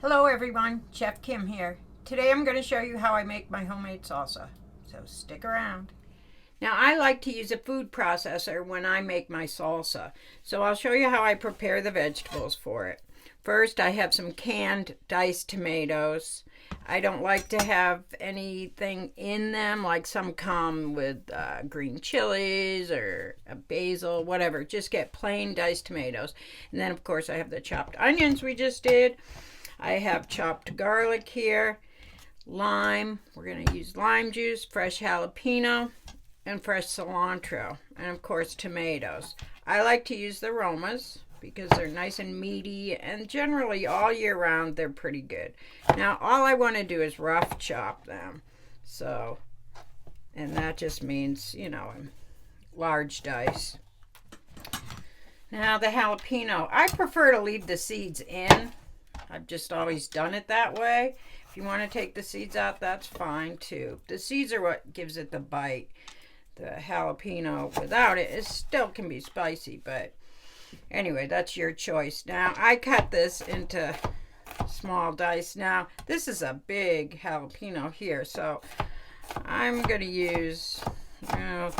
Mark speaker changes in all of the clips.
Speaker 1: Hello everyone, Chef Kim here. Today I'm going to show you how I make my homemade salsa, so stick around. Now I like to use a food processor when I make my salsa, so I'll show you how I prepare the vegetables for it. First, I have some canned diced tomatoes. I don't like to have anything in them, like some come with green chilies or a basil, whatever. Just get plain diced tomatoes. And then of course I have the chopped onions we just did. I have chopped garlic here, lime, we're going to use lime juice, fresh jalapeno, and fresh cilantro, and of course tomatoes. I like to use the romas because they're nice and meaty, and generally all year round they're pretty good. Now all I want to do is rough chop them, so, and that just means, you know, large dice. Now the jalapeno, I prefer to leave the seeds in. I've just always done it that way. If you want to take the seeds out, that's fine too. The seeds are what gives it the bite. The jalapeno without it, it still can be spicy, but anyway, that's your choice. Now, I cut this into small dice. Now, this is a big jalapeno here, so I'm going to use, you know,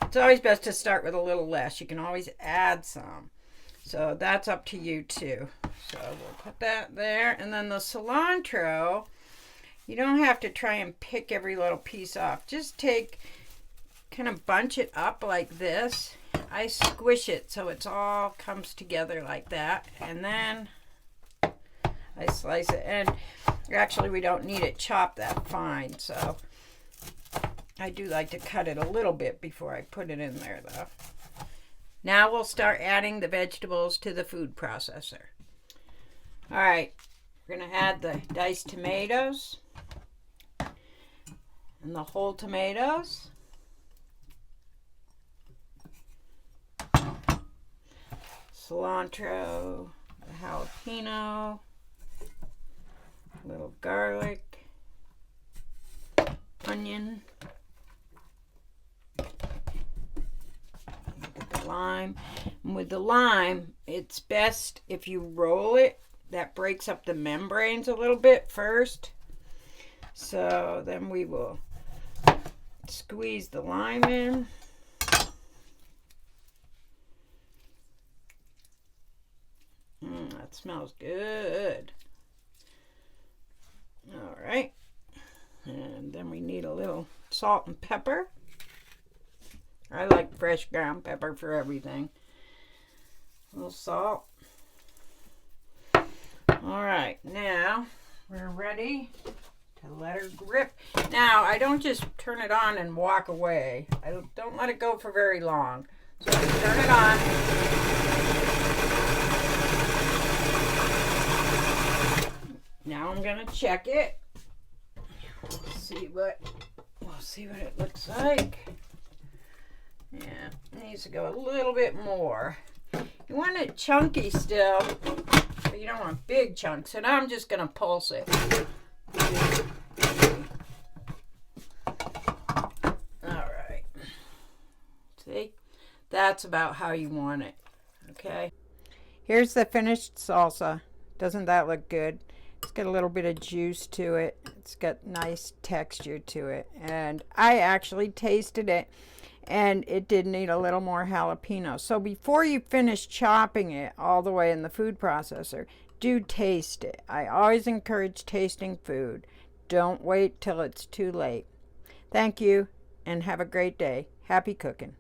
Speaker 1: it's always best to start with a little less. You can always add some. So that's up to you too. So we'll put that there. And then the cilantro, you don't have to try and pick every little piece off. Just take, kind of bunch it up like this. I squish it so it's all comes together like that. And then I slice it. And actually we don't need it chopped that fine. So I do like to cut it a little bit before I put it in there though. Now we'll start adding the vegetables to the food processor. All right, we're going to add the diced tomatoes and the whole tomatoes. Cilantro, the jalapeno, a little garlic, onion, lime. And with the lime, it's best if you roll it. That breaks up the membranes a little bit first. So then we will squeeze the lime in. That smells good. All right. And then we need a little salt and pepper. I like fresh ground pepper for everything. A little salt. All right, now we're ready to let her grip. Now, I don't just turn it on and walk away. I don't let it go for very long. So I turn it on. Now I'm going to check it. We'll see what it looks like. Yeah, it needs to go a little bit more. You want it chunky still, but you don't want big chunks. And I'm just going to pulse it. All right. See? That's about how you want it. Okay. Here's the finished salsa. Doesn't that look good? It's got a little bit of juice to it. It's got nice texture to it. And I actually tasted it, and it did need a little more jalapeno. So before you finish chopping it all the way in the food processor, do taste it. I always encourage tasting food. Don't wait till it's too late. Thank you, and have a great day. Happy cooking.